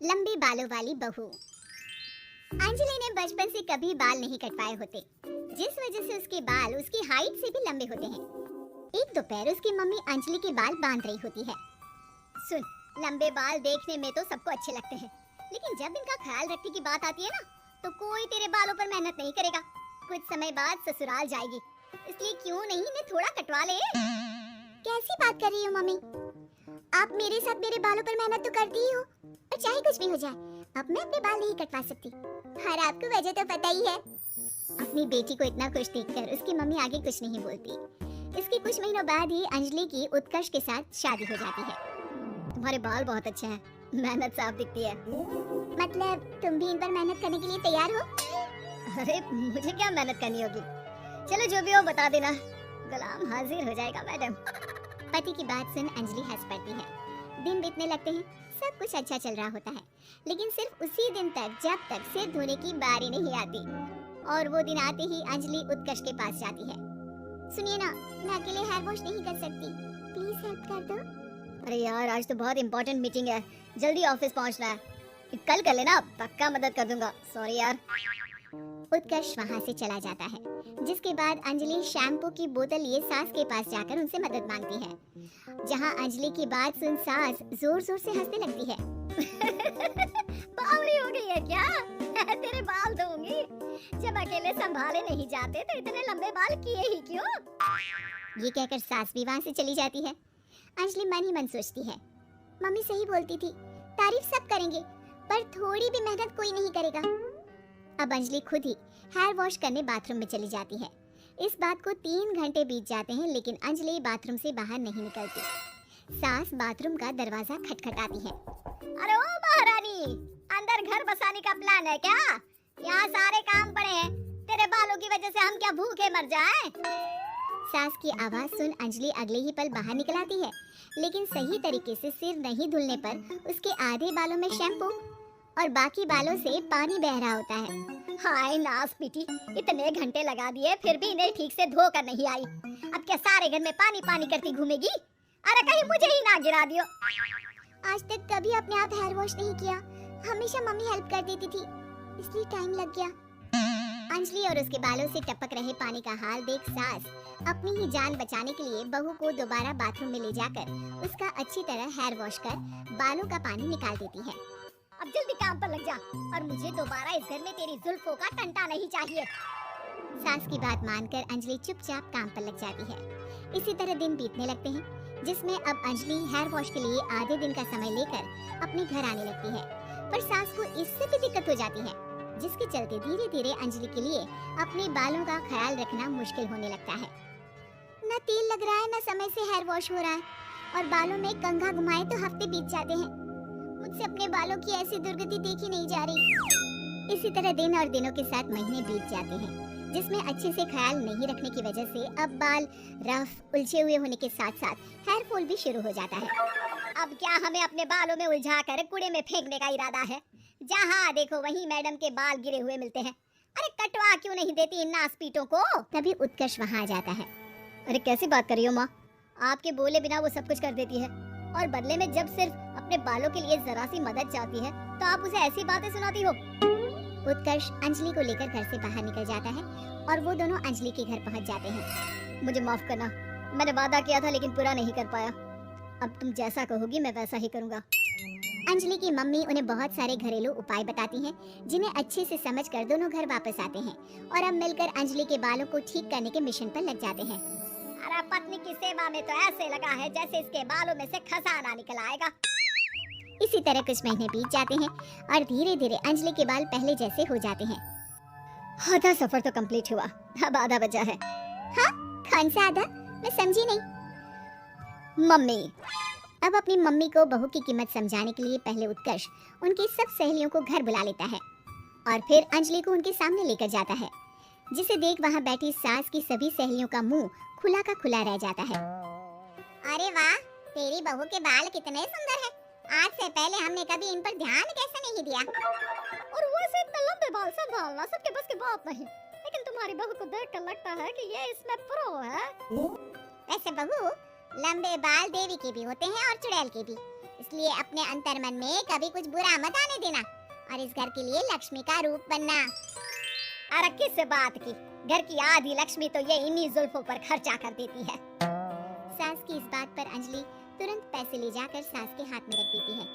लंबे बालों वाली बहू। अंजलि ने बचपन से कभी बाल नहीं कटवाए होते, जिस वजह से उसके बाल उसकी हाइट से भी लंबे होते हैं। एक दोपहर उसकी मम्मी अंजलि के बाल बांध रही होती है। सुन, लंबे बाल देखने में तो सबको अच्छे लगते हैं, लेकिन जब इनका ख्याल रखने की बात आती है ना, तो कोई तेरे बालों पर मेहनत नहीं करेगा। कुछ समय बाद ससुराल जाएगी, इसलिए क्यों नहीं इन्हें थोड़ा कटवा ले। कैसी बात कर रही हो मम्मी? आप मेरे साथ मेरे बालों पर मेहनत तो करती ही हो, और चाहे कुछ भी हो जाए, अब मैं अपने बाल नहीं कटवा सकती। और आपको वजह तो पता ही है। अपनी बेटी को इतना खुश देखकर उसकी मम्मी आगे कुछ नहीं बोलती। इसके कुछ महीनों बाद ही अंजलि की उत्कर्ष के साथ शादी हो जाती है। तुम्हारे बाल बहुत अच्छे हैं, मेहनत साफ दिखती है। मतलब तुम भी इन पर मेहनत करने के लिए तैयार हो? अरे मुझे क्या मेहनत करनी होगी, चलो जो भी हो बता देना, गुलाम हाजिर हो जाएगा मैडम। पति की बात सुन अंजलि हंस पड़ती है। दिन बीतने लगते हैं, सब कुछ अच्छा चल रहा होता है, लेकिन सिर्फ उसी दिन तक जब तक सिर धोने की बारी नहीं आती। और वो दिन आते ही अंजलि उत्कर्ष के पास जाती है। सुनिए ना, मैं अकेले हेयर वॉश नहीं कर सकती, प्लीज हेल्प कर दो। अरे यार, आज तो बहुत इंपॉर्टेंट मीटिंग है, जल्दी ऑफिस पहुंचना है, कल कर लेना, पक्का मदद कर दूंगा, सॉरी यार। उत्कर्ष वहाँ से चला जाता है, जिसके बाद अंजलि शैम्पू की बोतल लिए सास के पास जाकर उनसे मदद मांगती है। जहाँ अंजलि की बात सुन सास जोर जोर से हंसने लगती है। बावड़ी हो गई है क्या? तेरे बाल धोऊंगी, जब अकेले संभाले नहीं जाते तो इतने लंबे बाल किए ही क्यों? ये कहकर सास भी वहाँ से चली जाती है। अंजलि मन ही मन सोचती है, मम्मी सही बोलती थी, तारीफ सब करेंगे, पर थोड़ी भी मेहनत कोई नहीं करेगा। अब अंजलि खुद ही हेयर वॉश करने बाथरूम में चली जाती है। इस बात को 3 घंटे बीत जाते हैं, लेकिन अंजलि बाथरूम से बाहर नहीं निकलती। सास बाथरूम का दरवाजा खटखटाती है। अरे ओ महारानी, अंदर घर बसाने का प्लान है क्या? यहाँ सारे काम पड़े हैं, तेरे बालों की वजह से हम क्या भूखे मर जाएं? सास की आवाज सुन अंजलि अगले ही पल बाहर निकल आती है, लेकिन सही तरीके से सिर नहीं धुलने पर उसके आधे बालों में शैम्पू और बाकी बालों से पानी बह रहा होता है। हाय नास पीटी, इतने घंटे लगा दिए फिर भी इन्हें ठीक से धो कर नहीं आई। अब क्या सारे घर में पानी पानी करती घूमेगी? अरे कहीं मुझे ही ना गिरा दियो। आज तक कभी अपने आप हेयर वॉश नहीं किया, हमेशा मम्मी हेल्प कर देती थी, इसलिए टाइम लग गया। अंजलि और उसके बालों से टपक रहे पानी का हाल देख सास अपनी ही जान बचाने के लिए बहू को दोबारा बाथरूम में ले जाकर उसका अच्छी तरह हेयर वॉश कर बालों का पानी निकाल देती है। अब जल्दी काम पर लग जा, और मुझे दोबारा इस घर में तेरी जुल्फों का टंटा नहीं चाहिए। सास की बात मानकर अंजलि चुपचाप काम पर लग जाती है। इसी तरह दिन बीतने लगते हैं, जिसमें अब अंजलि हेयर वॉश के लिए आधे दिन का समय लेकर अपने घर आने लगती है। पर सास को इससे भी दिक्कत हो जाती है, जिसके चलते धीरे धीरे अंजलि के लिए अपने बालों का ख्याल रखना मुश्किल होने लगता है। न तेल लग रहा है, न समय से हेयर वॉश हो रहा है, और बालों में कंघा घुमाए तो हफ्ते बीत जाते हैं। मुझसे अपने बालों की ऐसी दुर्गति देखी नहीं जा रही। इसी तरह दिन और दिनों के साथ महीने बीत जाते हैं, जिसमें अच्छे से ख्याल नहीं रखने की वजह से अब बाल रफ उलझे हुए होने के साथ साथ हेयर फॉल भी शुरू हो जाता है। अब क्या हमें अपने बालों में उलझा कर कूड़े में फेंकने का इरादा है? जहाँ देखो वहीं मैडम के बाल गिरे हुए मिलते हैं। अरे कटवा क्यों नहीं देती इन नासपीटों को? तभी उत्कर्ष वहाँ आ जाता है। अरे कैसी बात कर रही हो माँ, आपके बोले बिना वो सब कुछ कर देती है, और बदले में जब सिर्फ अपने बालों के लिए जरा सी मदद चाहती है तो आप उसे ऐसी बातें सुनाती हो। उत्कर्ष अंजलि को लेकर घर से बाहर निकल जाता है, और वो दोनों अंजलि के घर पहुंच जाते हैं। मुझे माफ करना, मैंने वादा किया था लेकिन पूरा नहीं कर पाया। अब तुम जैसा कहोगी मैं वैसा ही करूँगा। अंजलि की मम्मी उन्हें बहुत सारे घरेलू उपाय बताती हैं, जिन्हें अच्छे से समझकर दोनों घर वापस आते हैं, और अब मिलकर अंजलि के बालों को ठीक करने के मिशन पर लग जाते हैं। अरे पत्नी की सेवा में तो ऐसे लगा है जैसे इसके बालों में से खजाना निकल आएगा। इसी तरह कुछ महीने बीत जाते हैं, और धीरे धीरे अंजलि के बाल पहले जैसे हो जाते हैं। आधा सफर तो कंप्लीट हुआ, अब आधा बचा है। हाँ, कौन सा आधा? मैं समझी नहीं। मम्मी। अब अपनी मम्मी को बहू की कीमत समझाने के लिए पहले उत्कर्ष उनकी सब सहेलियों को घर बुला लेता है, और फिर अंजलि को उनके सामने लेकर जाता है, जिसे देख वहाँ बैठी सास की सभी सहेलियों का मुंह खुला का खुला रह जाता है। अरे वाह, तेरी बहू के बाल कितने सुंदर हैं। आज से पहले हमने कभी इन पर ध्यान कैसे नहीं दिया? और वैसे इतने लंबे बाल संभालना सबके बस की बात नहीं, लेकिन तुम्हारी बहू को देखकर लगता है कि ये इसमें प्रो है। वैसे बहू, लंबे बाल देवी के भी होते हैं और चुड़ैल के भी, इसलिए अपने अंतर्मन में कभी कुछ बुरा मत आने देना और इस घर के लिए लक्ष्मी का रूप बनना। अरे किस बात की, घर की आधी लक्ष्मी तो ये इन्हीं जुल्फों पर खर्चा कर देती है। सास की इस बात पर अंजलि तुरंत पैसे ले जाकर सास के हाथ में रख देती है।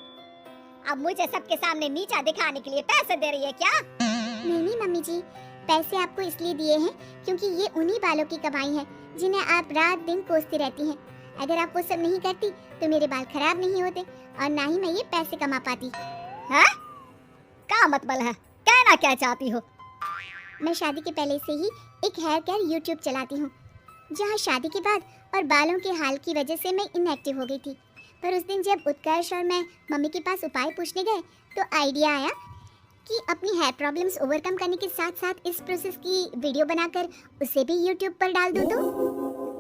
अब मुझे सबके सामने नीचा दिखाने के लिए पैसे दे रही है क्या? नहीं मम्मी जी, पैसे आपको इसलिए दिए हैं क्योंकि ये उन्हीं बालों की कमाई है जिन्हें आप रात दिन कोसती रहती हैं। अगर आप वो सब नहीं करती तो मेरे बाल खराब नहीं होते और ना ही मैं ये पैसे कमा पाती। हाँ? क्या मतलब है? कहना क्या चाहती हो? मैं शादी के पहले से ही एक हेयर केयर यूट्यूब चलाती हूँ, जहाँ शादी के बाद और बालों के हाल की वजह से मैं इनएक्टिव हो गई थी। पर उस दिन जब उत्कर्ष और मैं मम्मी के पास उपाय पूछने गए तो आइडिया आया कि अपनी हेयर प्रॉब्लम्स ओवरकम करने के साथ साथ इस प्रोसेस की वीडियो बनाकर उसे भी यूट्यूब पर डाल दूँ तो।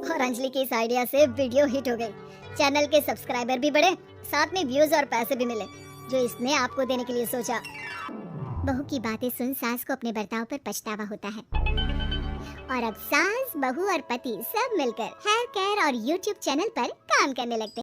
और अंजलि के इस आइडिया से वीडियो हिट हो गई, चैनल के सब्सक्राइबर भी बढ़े, साथ में व्यूज और पैसे भी मिले जो इसने आपको देने के लिए सोचा। बहू की बातें सुन सास को अपने बर्ताव पर पछतावा होता है और अब सास, बहू और पति सब मिलकर हेयर केयर और यूट्यूब चैनल पर काम करने लगते हैं।